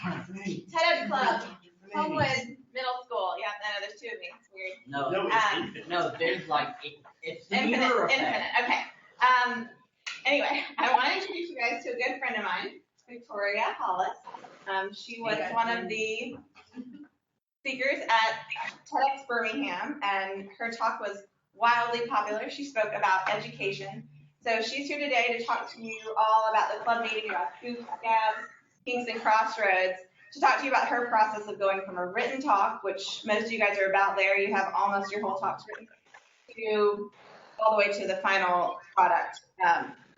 Untitled Club, Homewood Middle School. Yeah, I know there's two of me. It's weird. No, there's like it's the Infinite. mirror effect. Okay. Anyway, I want to introduce you guys to a good friend of mine, Victoria Hollis. She was one of the speakers at TEDx Birmingham, and her talk was wildly popular. She spoke about education. So she's here today to talk to you all about the club meeting, about goofs, gabs, kinks, and crossroads, to talk to you about her process of going from a written talk, which most of you guys are about there, you have almost your whole talks written, to all the way to the final product,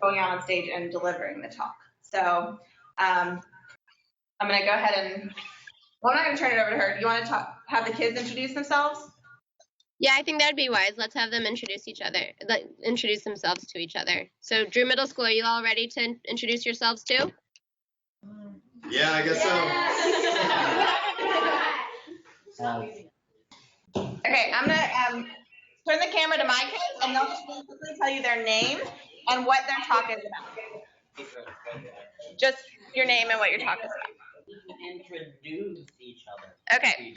going out on stage and delivering the talk. So I'm going to go ahead and, well, I'm not going to turn it over to her. Do you want to have the kids introduce themselves? Yeah, I think that'd be wise. Let's have them introduce themselves to each other. So, Drew Middle School, are you all ready to introduce yourselves too? Yeah, I guess so. Okay, I'm going to turn the camera to my kids, and they'll just basically tell you their name and what their talk is about. Just your name and what your talk is about. We can introduce each other. Okay.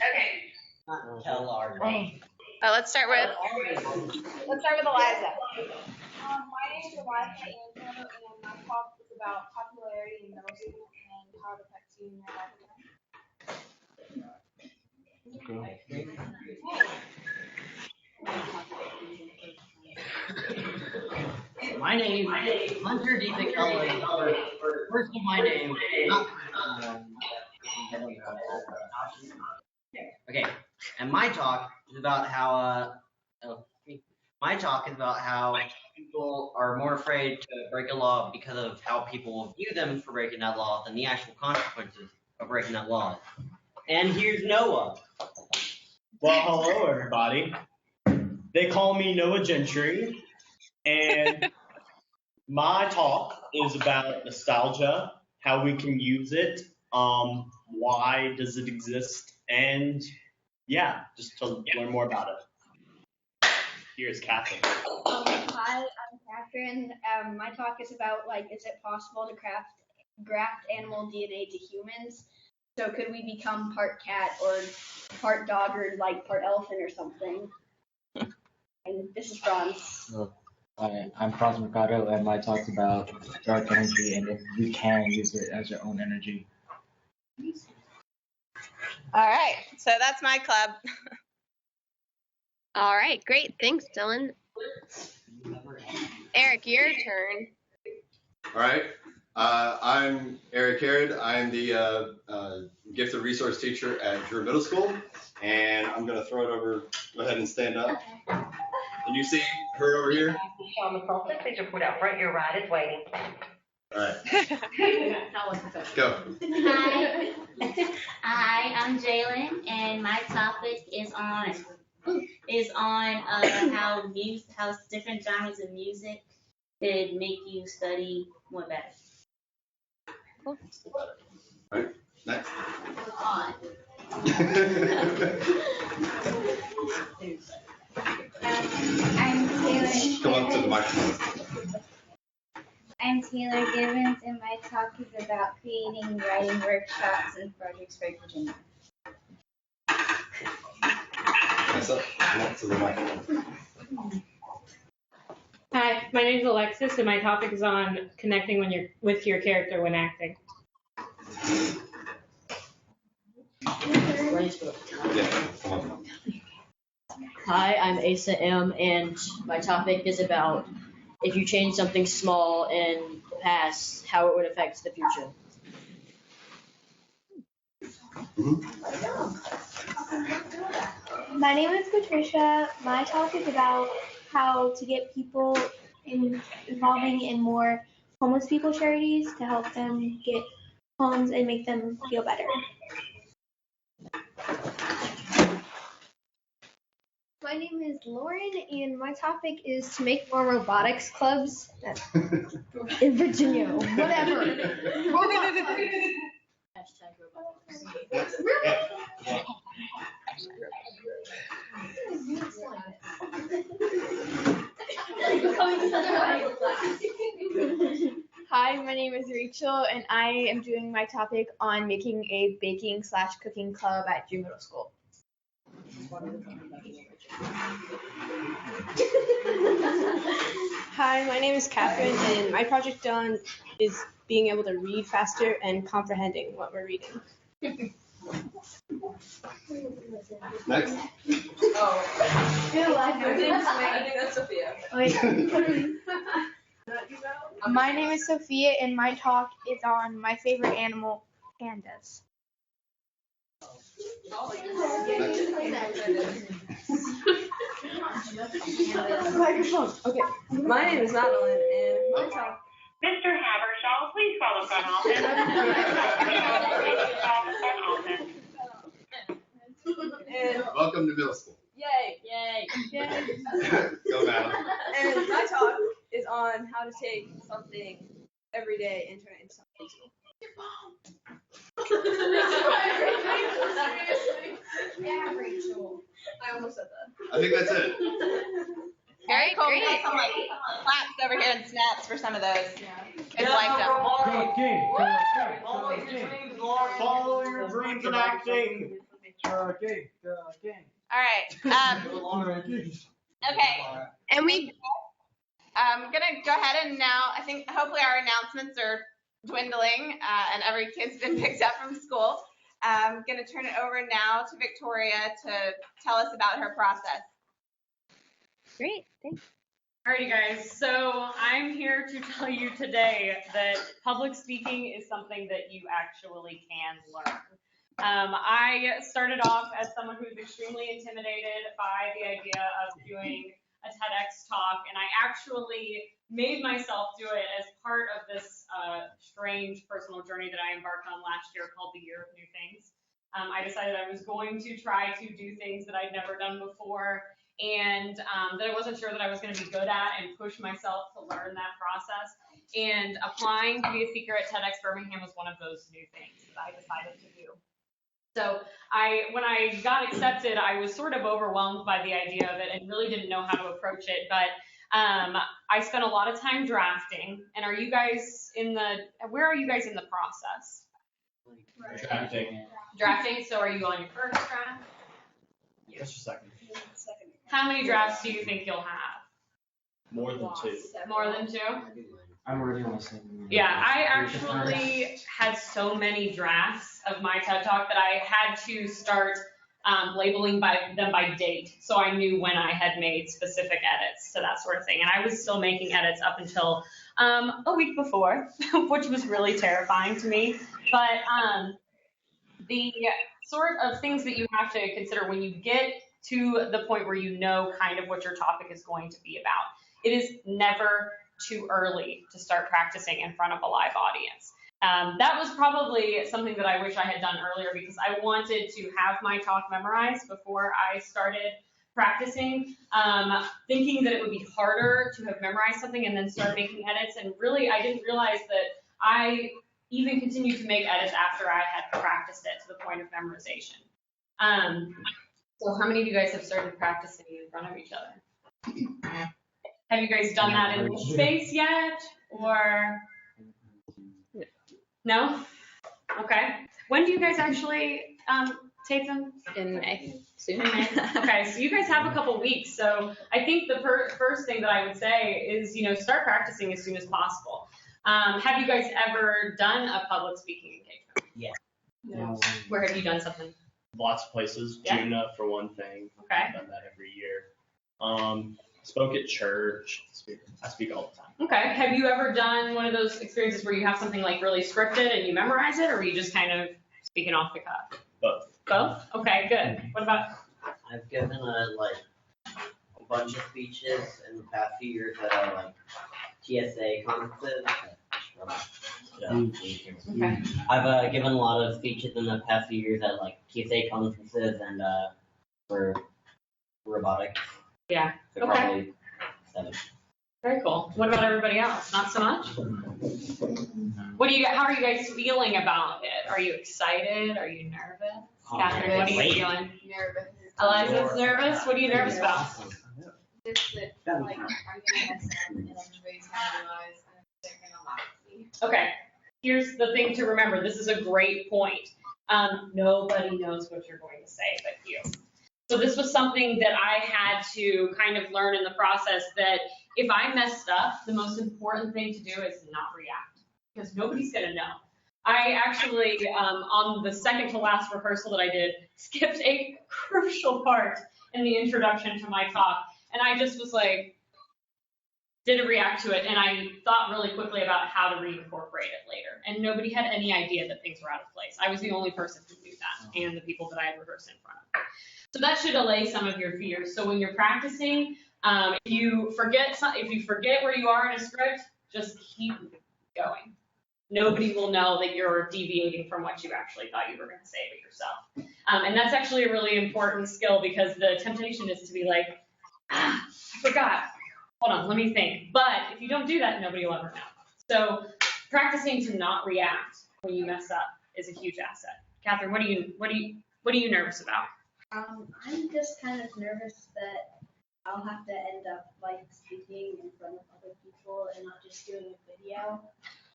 Not tell our name. Let's start with Eliza. My name is Eliza Angelo, and my talk is about popularity in middle school and how it affects you in your life. My name is Hunter D. McCullough. First of my name, not okay. And my talk is about how people are more afraid to break a law because of how people will view them for breaking that law than the actual consequences of breaking that law. And here's Noah. Well, hello everybody. They call me Noah Gentry, and my talk is about nostalgia, how we can use it, why does it exist, and yeah, just to learn more about it. Here's Catherine. Hi, I'm Catherine. My talk is about, is it possible to graft animal DNA to humans? So could we become part cat or part dog or part elephant or something? And this is Franz. Hi, I'm Franz Mercado, and my talk's about dark energy and if we can use it as our own energy. All right, so that's my club. All right, great. Thanks, Dylan. Eric, your turn. All right. I'm Eric Herod. I'm the gifted resource teacher at Drew Middle School, and I'm going to throw it over. Go ahead and stand up. Can you see her over here? On the pulpit, please report out front. Your ride is waiting. All right. Go. Hi, I'm Jalen, and my topic is on how different genres of music could make you study more better. All right. Next. On. I'm Taylor. Come up to the microphone. I'm Taylor Gibbons, and my talk is about creating writing workshops and projects for Virginia. Come up to the microphone. Hi, my name is Alexis, and my topic is on connecting with your character when acting. Hi, I'm Asa M, and my topic is about if you change something small in the past, how it would affect the future. My name is Patricia. My talk is about how to get people involving in more homeless people charities to help them get homes and make them feel better. My name is Lauren, and my topic is to make more robotics clubs in Virginia. Whatever. Hashtag robotics. Hi, my name is Rachel, and I am doing my topic on making a baking/cooking club at Drew Middle School. Hi, my name is Catherine, and my project on is being able to read faster and comprehending what we're reading. Next. Oh. I think that's Sophia. My name is Sophia, and my talk is on my favorite animal, pandas. Microphone. Okay. My name is Madeline, and my talk. Mr. Habershaw, please call the front office. Welcome to middle school. Yay! Go, Madeline. And my talk is on how to take something every day and turn it into something useful. Yeah, Rachel. I almost said that. I think that's it. Very cool. Great. We got some like claps over here and snaps for some of those. Kids like them. Follow your dreams and acting. All right. Okay. And we I'm gonna go ahead and now, I think hopefully our announcements are dwindling and every kid's been picked up from school. I'm gonna turn it over now to Victoria to tell us about her process. great. Thanks. Alrighty guys, so I'm here to tell you today that public speaking is something that you actually can learn. I started off as someone who was extremely intimidated by the idea of doing a TEDx talk, and I actually made myself do it as part of this strange personal journey that I embarked on last year called the Year of New Things. I decided I was going to try to do things that I'd never done before, and that I wasn't sure that I was going to be good at, and push myself to learn that process. And applying to be a speaker at TEDx Birmingham was one of those new things that I decided to do. So when I got accepted, I was sort of overwhelmed by the idea of it and really didn't know how to approach it. But I spent a lot of time drafting. And where are you guys in the process? Drafting. So are you on your first draft? Just a second. How many drafts do you think you'll have? More than two. More than two? I'm already on the same. Yeah, I actually had so many drafts of my TED Talk that I had to start labeling them by date, so I knew when I had made specific edits to that sort of thing. And I was still making edits up until a week before, which was really terrifying to me. But the sort of things that you have to consider when you get to the point where you know kind of what your topic is going to be about. It is never too early to start practicing in front of a live audience. That was probably something that I wish I had done earlier, because I wanted to have my talk memorized before I started practicing, thinking that it would be harder to have memorized something and then start making edits. And really, I didn't realize that I even continued to make edits after I had practiced it to the point of memorization. So how many of you guys have started practicing in front of each other? Have you guys done that in this space yet, or no? Okay. When do you guys actually take them? In May. Soon. In May. Okay, so you guys have a couple weeks. So I think the first thing that I would say is, start practicing as soon as possible. Have you guys ever done a public speaking engagement? Yeah. No. Where have you done something? Lots of places. Yeah. Juna, for one thing. Okay. I've done that every year. Spoke at church. I speak all the time. Okay. Have you ever done one of those experiences where you have something like really scripted and you memorize it, or are you just kind of speaking off the cuff? Both. Both? Okay, good. What about? I've given a bunch of speeches in the past few years that are TSA conferences. Okay. I've given a lot of speeches in the past few years at TSA conferences and for robotics. Yeah. So Okay. probably 7. Very cool. What about everybody else? Not so much? How are you guys feeling about it? Are you excited? Are you nervous? Catherine, what are you feeling? Nervous. Eliza's nervous? What are you nervous about? Just that, I'm gonna mess up and everybody's gonna realize they're gonna laugh at me. Okay, here's the thing to remember. This is a great point. Nobody knows what you're going to say but you. So this was something that I had to kind of learn in the process, that if I messed up, the most important thing to do is not react, because nobody's going to know. I actually, on the second to last rehearsal that I did, skipped a crucial part in the introduction to my talk. And I just was like, didn't react to it. And I thought really quickly about how to reincorporate it later. And nobody had any idea that things were out of place. I was the only person who knew that, and the people that I had rehearsed in front of. So that should allay some of your fears. So when you're practicing, if you forget where you are in a script, just keep going. Nobody will know that you're deviating from what you actually thought you were going to say but yourself. And that's actually a really important skill, because the temptation is to be like, I forgot. Hold on, let me think. But if you don't do that, nobody will ever know. So practicing to not react when you mess up is a huge asset. Catherine, what are you nervous about? I'm just kind of nervous that I'll have to end up like speaking in front of other people and not just doing a video.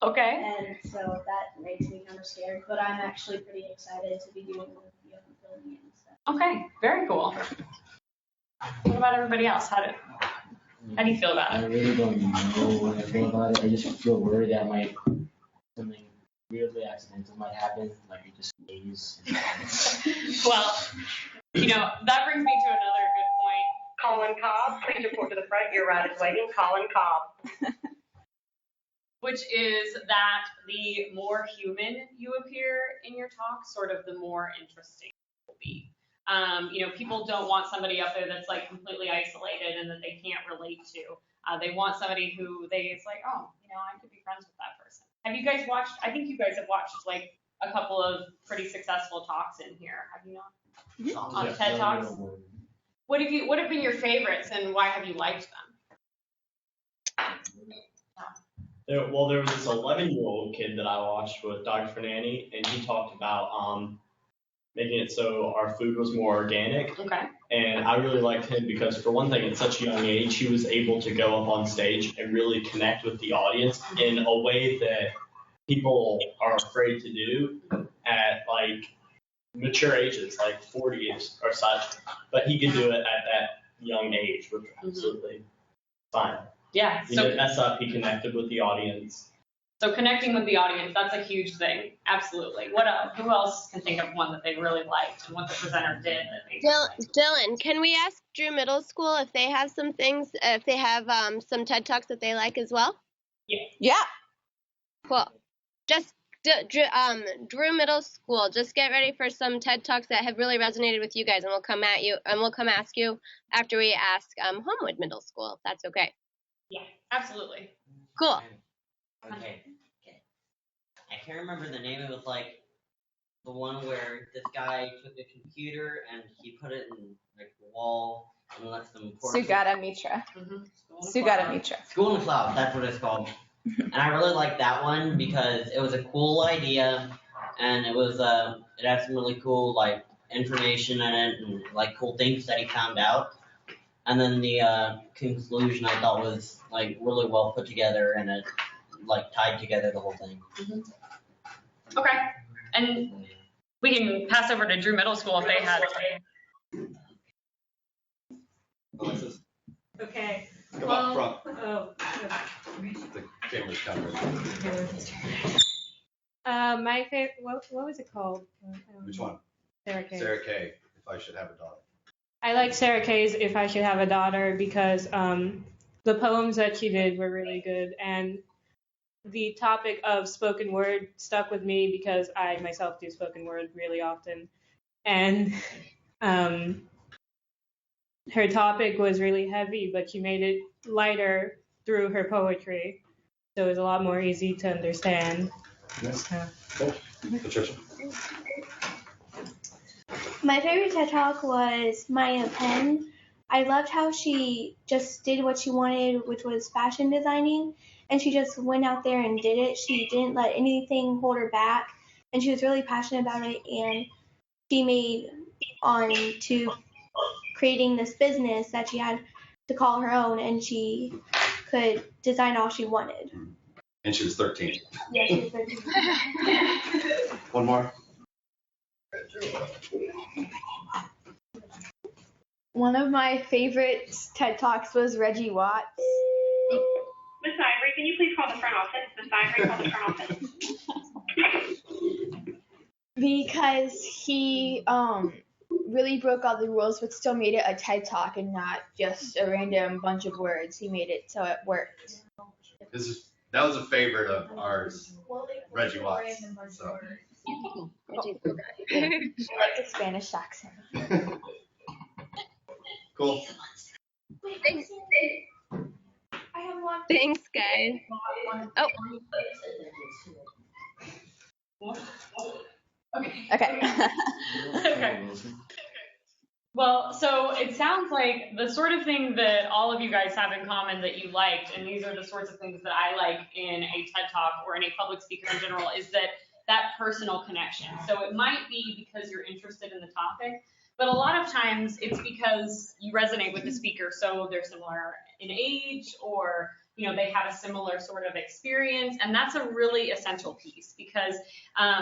Okay. And so that makes me kind of scared, but I'm actually pretty excited to be doing the video and filming it and stuff. Okay, very cool. What about everybody else? How do you feel about it? I really don't know what I feel about it. I just feel worried that something weirdly accidental might happen, like it just stays. Well, that brings me to another good point. Colin Cobb, please report to the front. Your ride is waiting. Colin Cobb. Which is that the more human you appear in your talk, sort of the more interesting it will be. People don't want somebody up there that's like completely isolated and that they can't relate to. They want somebody who it's like, oh, I could be friends with that person. Have you guys watched? I think you guys have watched like a couple of pretty successful talks in here. Have you not? On TED Talks. What have been your favorites, and why have you liked them? There was this 11-year-old kid that I watched with Dr. Fernani, and he talked about making it so our food was more organic. Okay. And I really liked him because, for one thing, at such a young age, he was able to go up on stage and really connect with the audience in a way that people are afraid to do at like mature ages, like 40s or such. But he could do it at that young age, which was absolutely fine. Yeah. He didn't mess up. He connected with the audience. So connecting with the audience, that's a huge thing. Absolutely. What else? Who else can think of one that they really liked and what the presenter did that they liked? Dylan, can we ask Drew Middle School if they have some things, if they have some TED Talks that they like as well? Yeah. Cool. Just Drew Middle School, just get ready for some TED Talks that have really resonated with you guys, and we'll come ask you after we ask Homewood Middle School, if that's okay. Yeah, absolutely. Cool. Okay. I can't remember the name. It was like the one where this guy took a computer and he put it in like the wall and lets them. Sugata Mitra. Sugata Mitra. School in the Cloud. That's what it's called. And I really liked that one because it was a cool idea, and it had some really cool like information in it and like cool things that he found out. And then the conclusion I thought was like really well put together, and it like tied together the whole thing. Okay. And we can pass over to Drew Middle School if they had. Alexis, Okay. come up front. Oh. The camera's covered. My favorite. What was it called? Which one? Sarah Kay. Sarah Kay. If I should have a daughter. I like Sarah Kay's If I Should Have a Daughter because the poems that she did were really good, and the topic of spoken word stuck with me because I myself do spoken word really often, and her topic was really heavy, but she made it lighter through her poetry, so it was a lot more easy to understand. Cool. Patricia. My favorite TED Talk was Maya Penn. I loved how she just did what she wanted, which was fashion designing, and she just went out there and did it. She didn't let anything hold her back, and she was really passionate about it, and she made on to creating this business that she had to call her own, and she could design all she wanted. And she was 13. Yeah, she was 13. One more. One of my favorite TED Talks was Reggie Watts. Miss Ivory, can you please call the front office? Miss Ivory, call the front office. Because he really broke all the rules but still made it a TED Talk and not just a random bunch of words. He made it so it worked. That was a favorite of ours, Reggie Watts. So. Reggie's the guy. Like a Spanish accent. Cool. Thanks. I have one. Thanks, guys. Oh. Okay. Okay. Well, so it sounds like the sort of thing that all of you guys have in common that you liked, and these are the sorts of things that I like in a TED Talk or in a public speaker in general, is that personal connection. So it might be because you're interested in the topic, but a lot of times it's because you resonate with the speaker. So they're similar in age, or they have a similar sort of experience, and that's a really essential piece because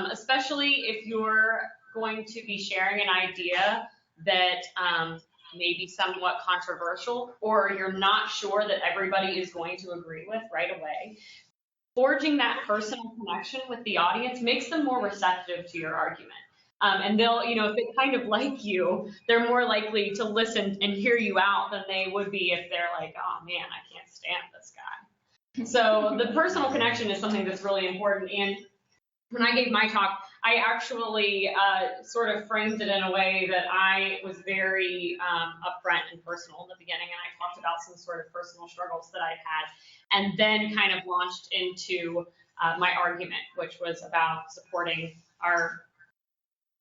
especially if you're going to be sharing an idea that may be somewhat controversial, or you're not sure that everybody is going to agree with right away, forging that personal connection with the audience makes them more receptive to your argument. And they'll, if they kind of like you, they're more likely to listen and hear you out than they would be if they're like, oh man, I can't stand this guy. So the personal connection is something that's really important. And when I gave my talk, I actually sort of framed it in a way that I was very upfront and personal in the beginning, and I talked about some sort of personal struggles that I'd had, and then kind of launched into my argument, which was about supporting our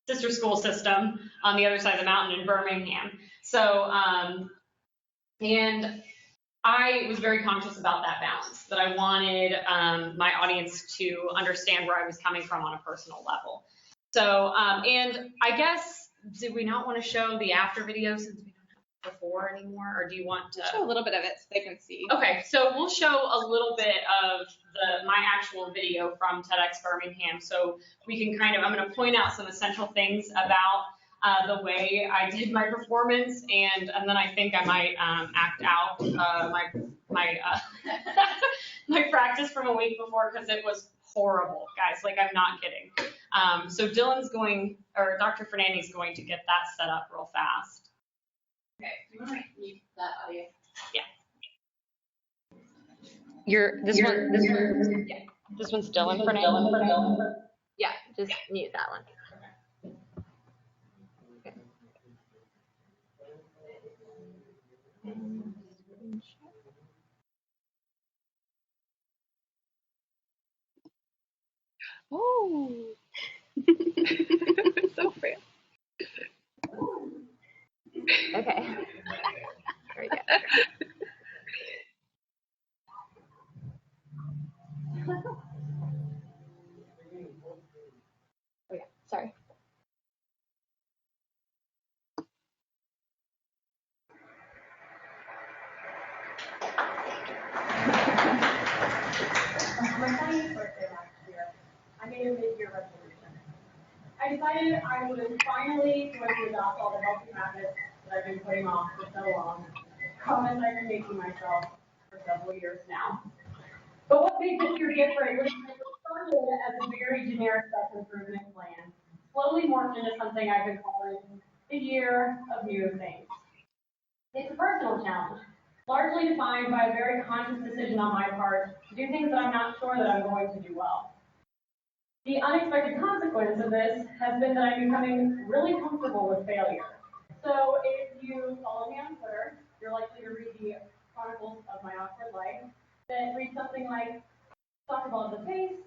sister school system on the other side of the mountain in Birmingham. So, and I was very conscious about that balance, that I wanted my audience to understand where I was coming from on a personal level. So, and I guess, did we not want to show the after video since we don't have before anymore, or do you want to? Show a little bit of it so they can see. Okay, so we'll show a little bit of my actual video from TEDx Birmingham, so we can I'm going to point out some essential things about the way I did my performance, and then I think I might act out my practice from a week before, because it was horrible, guys. Like, I'm not kidding. So Dr. Fernandes going to get that set up real fast. Okay, do you want to mute that audio? Yeah. This one's Dylan Fernandes. Yeah, just mute that one. Oh. So fair. Okay. There we go. Okay, sorry. My 20th birthday last year, I made a mid-year resolution. I decided I was finally going to adopt all the healthy habits that I've been putting off for so long. Promise I've been making myself for several years now. But what made this year different was that it started as a very generic self-improvement plan, slowly morphed into something I've been calling the year of new things. It's a personal challenge, largely defined by a very conscious decision on my part to do things that I'm not sure that I'm going to do well. The unexpected consequence of this has been that I'm becoming really comfortable with failure. So if you follow me on Twitter, you're likely to read the chronicles of my awkward life that read something like, talk about the pace,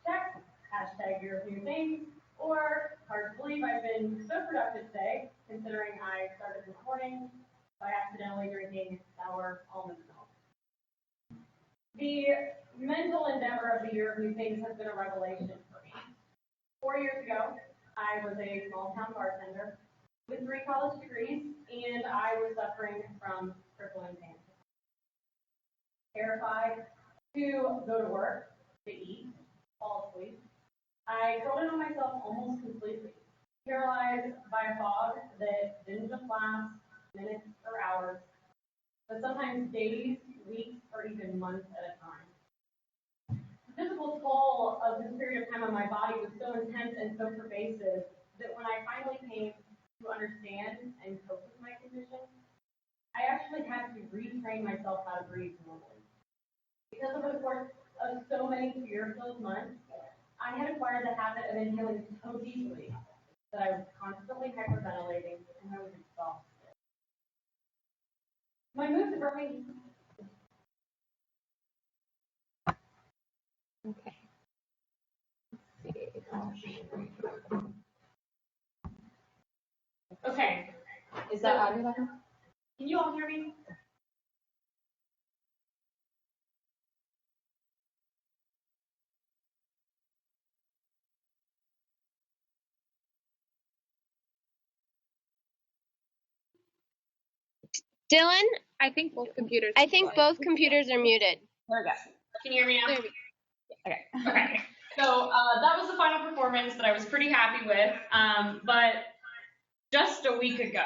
check, hashtag year of new things, or hard to believe I've been so productive today, considering I started this morning by accidentally drinking sour almond milk. The mental endeavor of the year of new things has been a revelation for me. 4 years ago, I was a small town bartender with 3 college degrees, and I was suffering from crippling pain. Terrified to go to work, to eat, fall asleep. I curled in on myself almost completely, paralyzed by a fog that didn't just last minutes or hours, but sometimes days, weeks, or even months at a time. The physical toll of this period of time on my body was so intense and so pervasive that when I finally came to understand and cope with my condition, I actually had to retrain myself how to breathe normally. Because over the course of so many fear-filled months, I had acquired the habit of inhaling so deeply that I was constantly hyperventilating and I was exhausted. My move to Birmingham. Okay. Okay. Is that audio back on? Can you all hear me? Dylan, I think both computers. I think both computers are muted. There we go. Can you hear me now? There we go. Okay. So that was the final performance that I was pretty happy with. But just a week ago,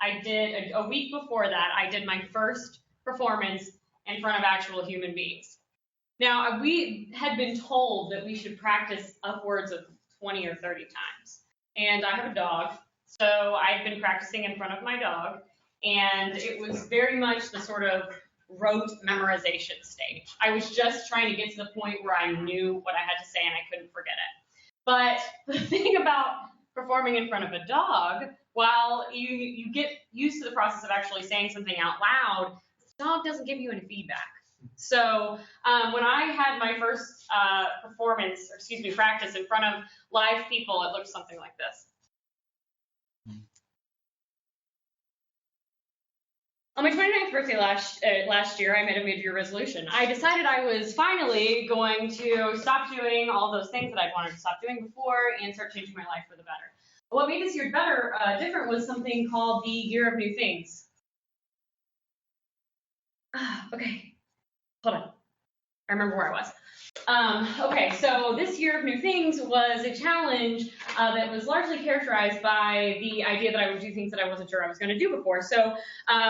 I did, a week before that, I did my first performance in front of actual human beings. Now, we had been told that we should practice upwards of 20 or 30 times. And I have a dog, so I'd been practicing in front of my dog, and it was very much the sort of rote memorization stage. I was just trying to get to the point where I knew what I had to say and I couldn't forget it. But the thing about performing in front of a dog, while you get used to the process of actually saying something out loud, the dog doesn't give you any feedback. So when I had my first practice in front of live people, it looked something like this. On my 29th birthday last year, I made a mid-year resolution. I decided I was finally going to stop doing all those things that I'd wanted to stop doing before and start changing my life for the better. What made this year different was something called the Year of New Things. Okay, hold on. I remember where I was. Okay, so this Year of New Things was a challenge that was largely characterized by the idea that I would do things that I wasn't sure I was going to do before. So,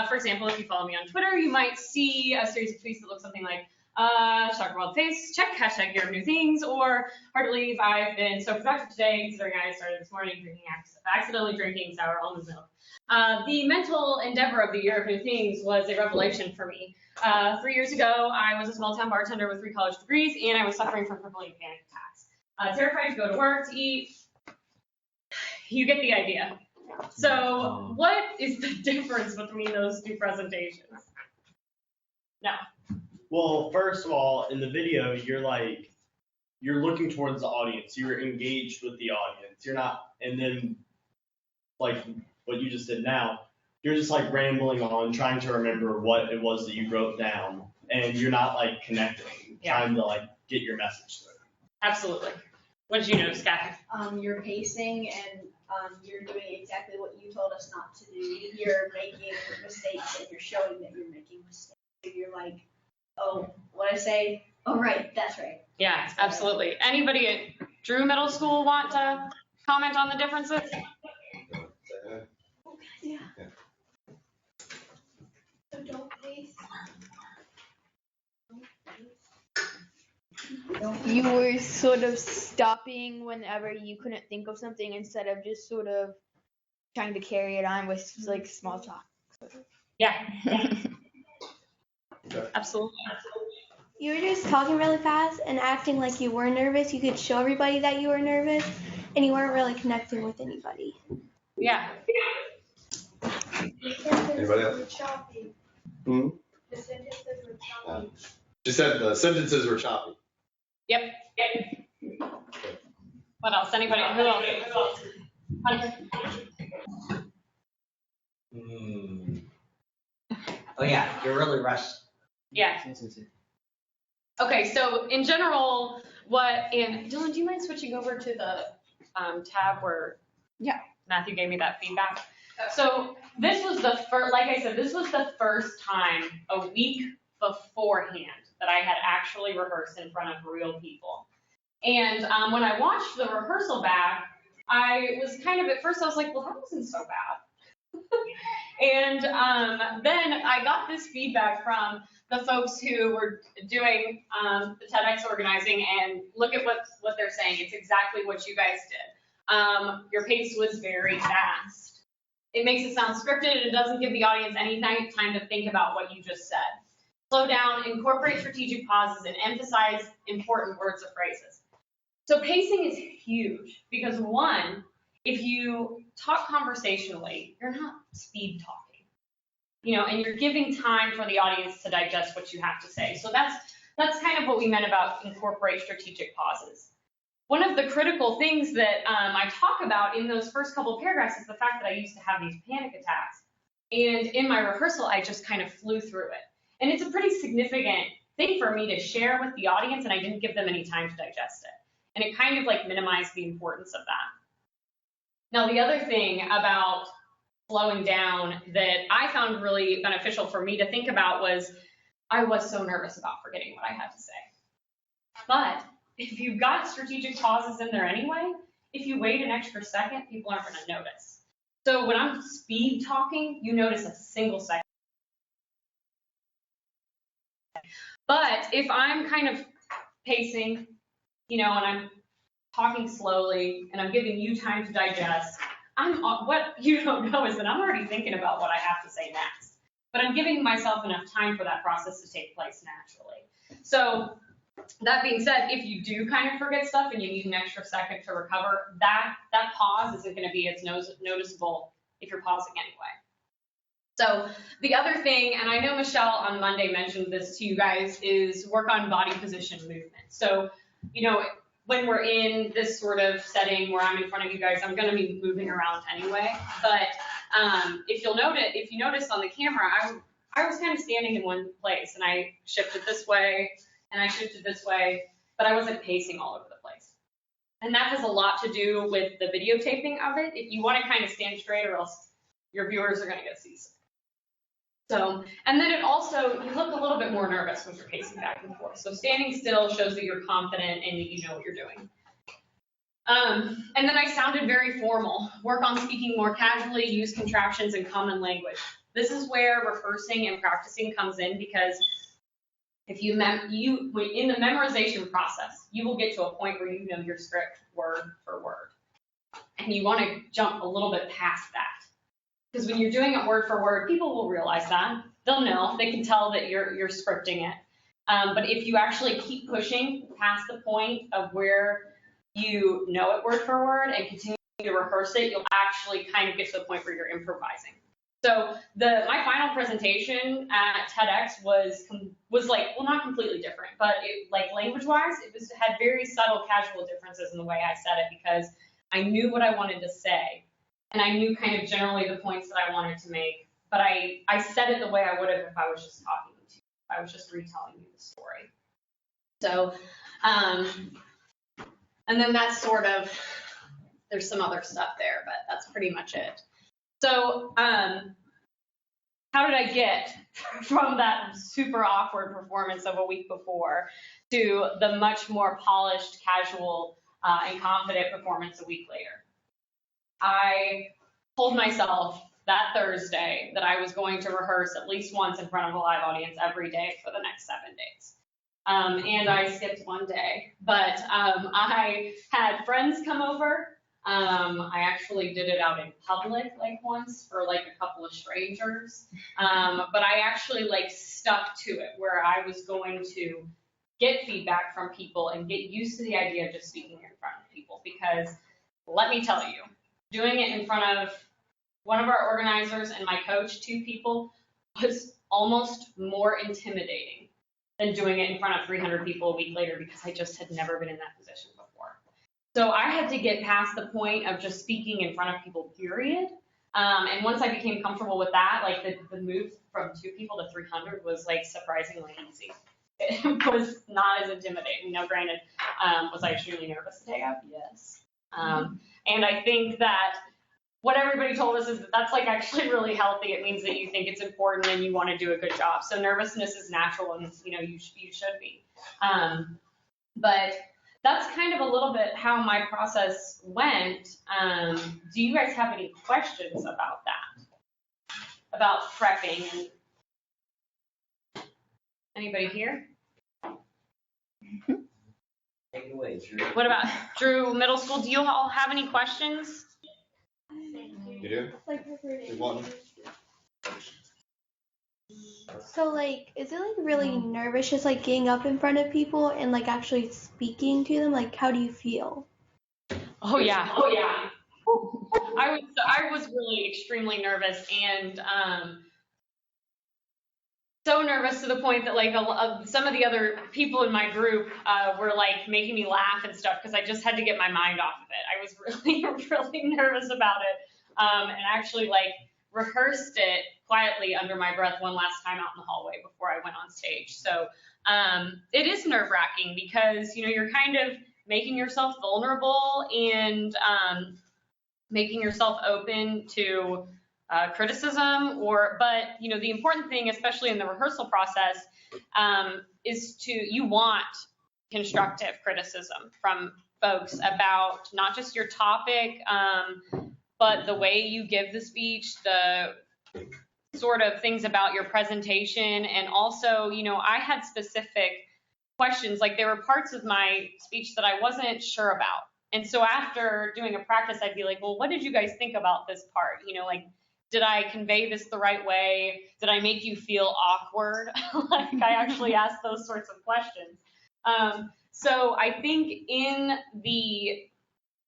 for example, if you follow me on Twitter, you might see a series of tweets that look something like, shock about the face, check, hashtag Year of New Things, or hard to believe I've been so productive today, considering I started this morning accidentally drinking sour almond milk. The mental endeavor of the Year of New Things was a revelation for me. 3 years ago, I was a small-town bartender with 3 college degrees, and I was suffering from crippling panic attacks. Terrified to go to work, to eat. You get the idea. So what is the difference between those two presentations? No. Well, first of all, in the video, you're looking towards the audience. You're engaged with the audience. You're not, and then like what you just did now, you're just like rambling on, trying to remember what it was that you wrote down, and you're not like connecting, trying to like get your message through. Absolutely. What did you notice, Kathy? You're pacing and you're doing exactly what you told us not to do. You're making mistakes and you're showing that you're making mistakes. You're like, oh, what I say? Oh, right, that's right. Yeah, absolutely. Anybody at Drew Middle School want to comment on the differences? Yeah. So don't pace. You were sort of stopping whenever you couldn't think of something instead of just sort of trying to carry it on with like small talk. Yeah. Absolutely. You were just talking really fast and acting like you were nervous. You could show everybody that you were nervous, and you weren't really connecting with anybody. Yeah. Anybody else? Hmm? The sentences were choppy. She said the sentences were choppy. Yep. What else? Anybody? Who else? Hunter? Oh yeah, you're really rushed. Yeah. Okay, so in general, Dylan, do you mind switching over to the tab where Matthew gave me that feedback? So this was the first, like I said, this was the first time a week beforehand that I had actually rehearsed in front of real people. And when I watched the rehearsal back, I was kind of, at first I was like, well, that wasn't so bad. And then I got this feedback from the folks who were doing the TEDx organizing, and look at what they're saying. It's exactly what you guys did. Your pace was very fast. It makes it sound scripted, and it doesn't give the audience any time to think about what you just said. Slow down, incorporate strategic pauses, and emphasize important words or phrases. So pacing is huge because, one, if you talk conversationally, you're not speed talking. And you're giving time for the audience to digest what you have to say. So that's kind of what we meant about incorporate strategic pauses. One of the critical things that I talk about in those first couple of paragraphs is the fact that I used to have these panic attacks. And in my rehearsal, I just kind of flew through it. And it's a pretty significant thing for me to share with the audience, and I didn't give them any time to digest it. And it kind of like minimized the importance of that. Now, the other thing about slowing down that I found really beneficial for me to think about was I was so nervous about forgetting what I had to say. But if you've got strategic pauses in there anyway, if you wait an extra second, people aren't going to notice. So when I'm speed talking, you notice a single second. But if I'm kind of pacing, and I'm talking slowly and I'm giving you time to digest, what you don't know is that I'm already thinking about what I have to say next. But I'm giving myself enough time for that process to take place naturally. So that being said, if you do kind of forget stuff and you need an extra second to recover, that pause isn't going to be as noticeable if you're pausing anyway. So the other thing, and I know Michelle on Monday mentioned this to you guys, is work on body position movement. So, when we're in this sort of setting where I'm in front of you guys, I'm going to be moving around anyway. But if you notice on the camera, I was kind of standing in one place, and I shifted this way, and I shifted this way, but I wasn't pacing all over the place. And that has a lot to do with the videotaping of it. If you want to kind of stand straight, or else your viewers are going to get seasick. So, and then you look a little bit more nervous when you're pacing back and forth. So standing still shows that you're confident and that you know what you're doing. And then I sounded very formal. Work on speaking more casually, use contractions and common language. This is where rehearsing and practicing comes in, because if in the memorization process, you will get to a point where you know your script word for word. And you want to jump a little bit past that. Because when you're doing it word for word, people will realize that. They'll know. They can tell that you're scripting it. But if you actually keep pushing past the point of where you know it word for word and continue to rehearse it, you'll actually kind of get to the point where you're improvising. So my final presentation at TEDx was like, well, not completely different, but language-wise, it had very subtle casual differences in the way I said it, because I knew what I wanted to say. And I knew kind of generally the points that I wanted to make, but I said it the way I would have if I was just talking to you. I was just retelling you the story. So, and then that's sort of, there's some other stuff there, but that's pretty much it. So, how did I get from that super awkward performance of a week before to the much more polished, casual, and confident performance a week later? I told myself that Thursday that I was going to rehearse at least once in front of a live audience every day for the next 7 days. And I skipped one day, but I had friends come over. I actually did it out in public once for a couple of strangers. But I actually stuck to it, where I was going to get feedback from people and get used to the idea of just speaking in front of people, because let me tell you, doing it in front of one of our organizers and my coach, 2 people, was almost more intimidating than doing it in front of 300 people a week later, because I just had never been in that position before. So I had to get past the point of just speaking in front of people, period. And once I became comfortable with that, the move from 2 people to 300 was surprisingly easy. It was not as intimidating. Now, granted, was I extremely nervous the day of? Yes. And I think that what everybody told us is that that's like actually really healthy. It means that you think it's important and you want to do a good job. So nervousness is natural, and you should be. But that's kind of a little bit how my process went. Do you guys have any questions about that? About prepping? Anybody here? Take it away, Drew. What about Drew, middle school? Do you all have any questions? You do? You want? So like, is it like really nervous just like getting up in front of people and like actually speaking to them? Like, how do you feel? Oh yeah. I was really extremely nervous, and so nervous to the point that like some of the other people in my group were like making me laugh and stuff because I just had to get my mind off of it. I was really, really nervous about it, and actually like rehearsed it quietly under my breath one last time out in the hallway before I went on stage. So it is nerve-wracking because you're kind of making yourself vulnerable and making yourself open to criticism, but the important thing, especially in the rehearsal process, is you want constructive criticism from folks about not just your topic, but the way you give the speech, the sort of things about your presentation, and also, I had specific questions. Like there were parts of my speech that I wasn't sure about, and so after doing a practice, I'd be like, well, what did you guys think about this part? Like, did I convey this the right way? Did I make you feel awkward? Like I actually asked those sorts of questions. So I think in the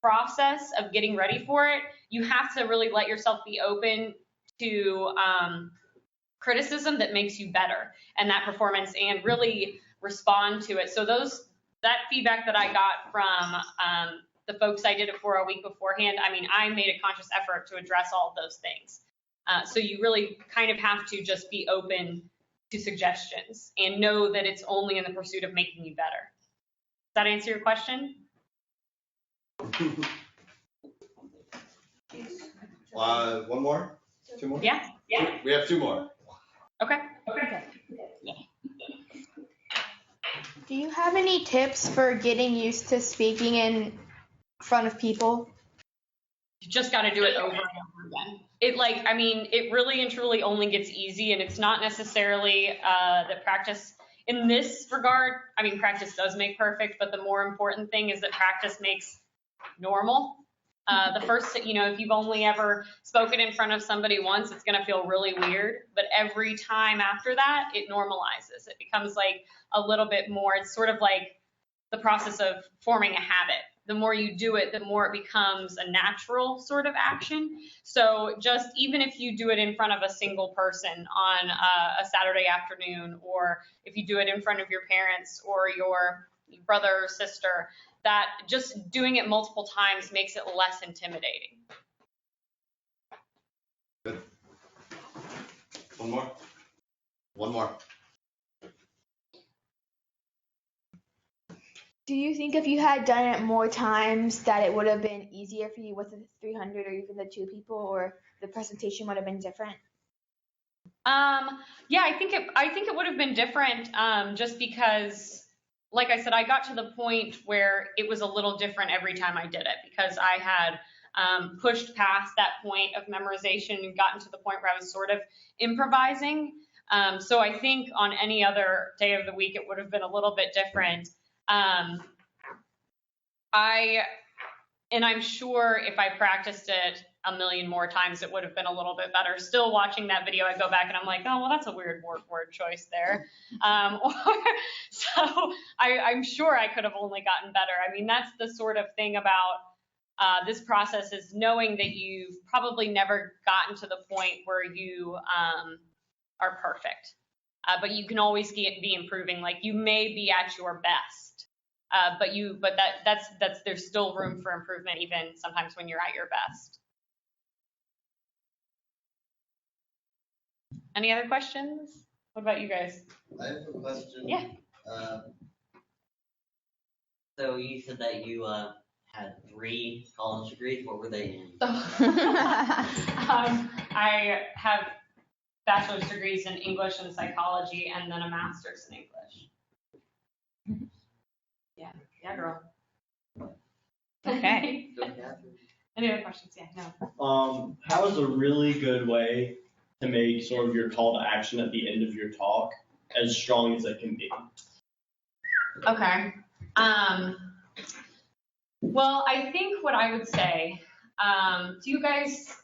process of getting ready for it, you have to really let yourself be open to criticism that makes you better and that performance, and really respond to it. So that feedback that I got from the folks I did it for a week beforehand, I made a conscious effort to address all of those things. So you really kind of have to just be open to suggestions and know that it's only in the pursuit of making you better. Does that answer your question? One more? Two more? Yeah. We have two more. Okay. Do you have any tips for getting used to speaking in front of people? You just got to do it over and over again. It really and truly only gets easy, and it's not necessarily that practice in this regard. Practice does make perfect, but the more important thing is that practice makes normal. The first, if you've only ever spoken in front of somebody once, it's going to feel really weird. But every time after that, it normalizes. It becomes like a little bit more. It's sort of like the process of forming a habit. The more you do it, the more it becomes a natural sort of action. So just even if you do it in front of a single person on a Saturday afternoon, or if you do it in front of your parents or your brother or sister, that just doing it multiple times makes it less intimidating. Good. One more. Do you think if you had done it more times that it would have been easier for you with the 300 or even the 2 people, or the presentation would have been different? Yeah, I think it would have been different, just because, like I said, I got to the point where it was a little different every time I did it, because I had pushed past that point of memorization and gotten to the point where I was sort of improvising. So I think on any other day of the week, it would have been a little bit different. I'm sure if I practiced it a million more times, it would have been a little bit better. Still watching that video, I go back and I'm like, oh, well, that's a weird word choice there. So I'm sure I could have only gotten better. That's the sort of thing about this process, is knowing that you've probably never gotten to the point where you are perfect. But you can always be improving. Like, you may be at your best, but that's there's still room for improvement, even sometimes when you're at your best. Any other questions? What about you guys? I have a question. Yeah. So you said that you had 3 college degrees. What were they in? I have bachelor's degrees in English and psychology, and then a master's in English. Yeah, girl. Okay. Any other questions? Yeah, no. How is a really good way to make sort of your call to action at the end of your talk as strong as it can be? Okay. Well, I think what I would say, do you guys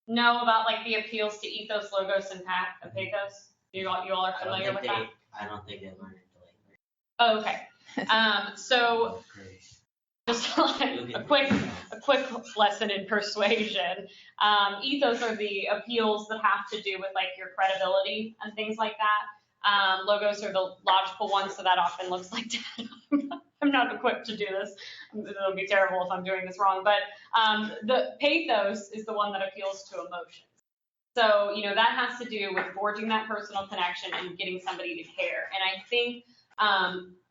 know about like the appeals to ethos, logos, and pathos? You all are familiar with that? I don't think they learned it later. Oh, okay. So just like a quick lesson in persuasion. Ethos are the appeals that have to do with like your credibility and things like that. Logos are the logical ones, so that often looks like data. I'm not equipped to do this. It'll be terrible if I'm doing this wrong. But the pathos is the one that appeals to emotions. So, that has to do with forging that personal connection and getting somebody to care. And I think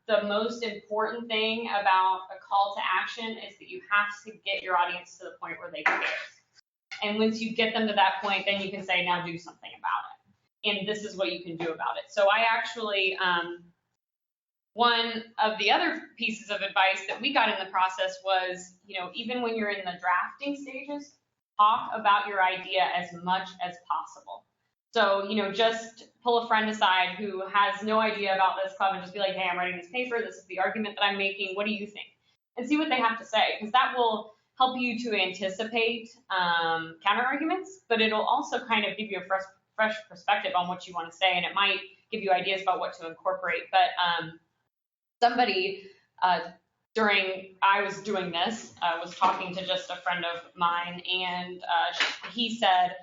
the most important thing about a call to action is that you have to get your audience to the point where they care. And once you get them to that point, then you can say, now do something about it. And this is what you can do about it. So I actually, one of the other pieces of advice that we got in the process was, even when you're in the drafting stages, talk about your idea as much as possible. So, just pull a friend aside who has no idea about this club and just be like, hey, I'm writing this paper. This is the argument that I'm making. What do you think? And see what they have to say, because that will help you to anticipate counter arguments, but it'll also kind of give you a fresh perspective on what you want to say, and it might give you ideas about what to incorporate. But somebody, during I was doing this, was talking to just a friend of mine, and he said,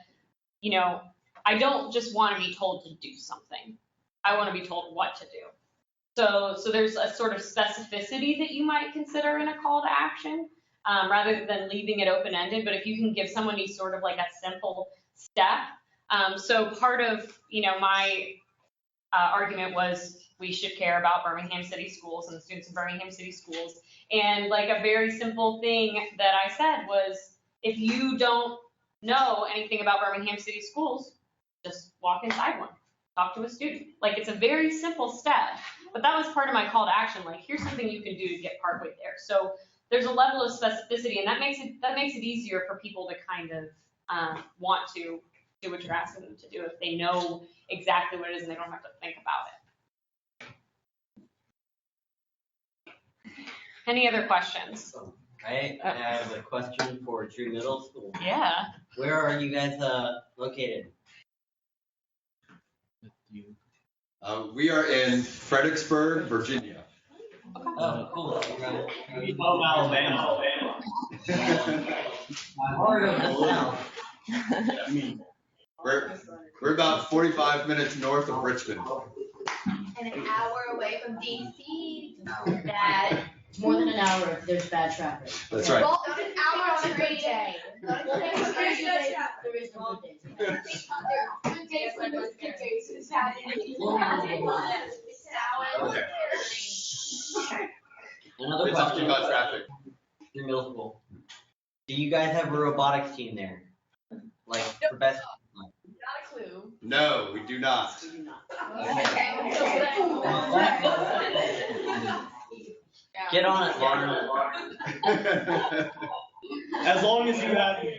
I don't just want to be told to do something. I want to be told what to do. So there's a sort of specificity that you might consider in a call to action, rather than leaving it open-ended. But if you can give somebody sort of like a simple step. So part of, my argument was we should care about Birmingham City schools and the students in Birmingham City schools. And like a very simple thing that I said was, if you don't know anything about Birmingham City schools, just walk inside one, talk to a student. Like, it's a very simple step, but that was part of my call to action. Like, here's something you can do to get partway there. So there's a level of specificity, and that makes it easier for people to kind of want to do what you're asking them to do if they know exactly what it is and they don't have to think about it. Any other questions? I have a question for Drew Middle School. Yeah. Where are you guys located? We are in Fredericksburg, Virginia. Oh, cool. Alabama. Heart of the South. We're about 45 minutes north of Richmond. And an hour away from DC. That it's more than an hour if there's bad traffic. That's right. Well, it's an hour on a great day. There is no good days. Good days when there's good days. It's bad days. Okay. Another We're talking question about traffic. Drew Middle School. Do you guys have a robotics team there? Like, for best? Not a clue. No, we do not. Get on it, Lauren. As long as you have the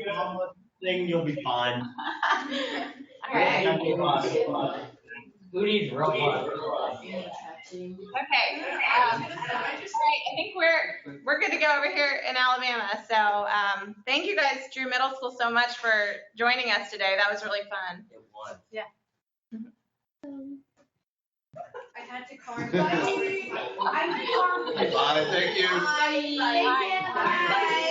thing, you'll be fine. All right. Who needs robots? Okay. Great. I think we're good to go over here in Alabama. So thank you guys, Drew Middle School, so much for joining us today. That was really fun. It was. Yeah. I had to call. Bye, thank you. Bye.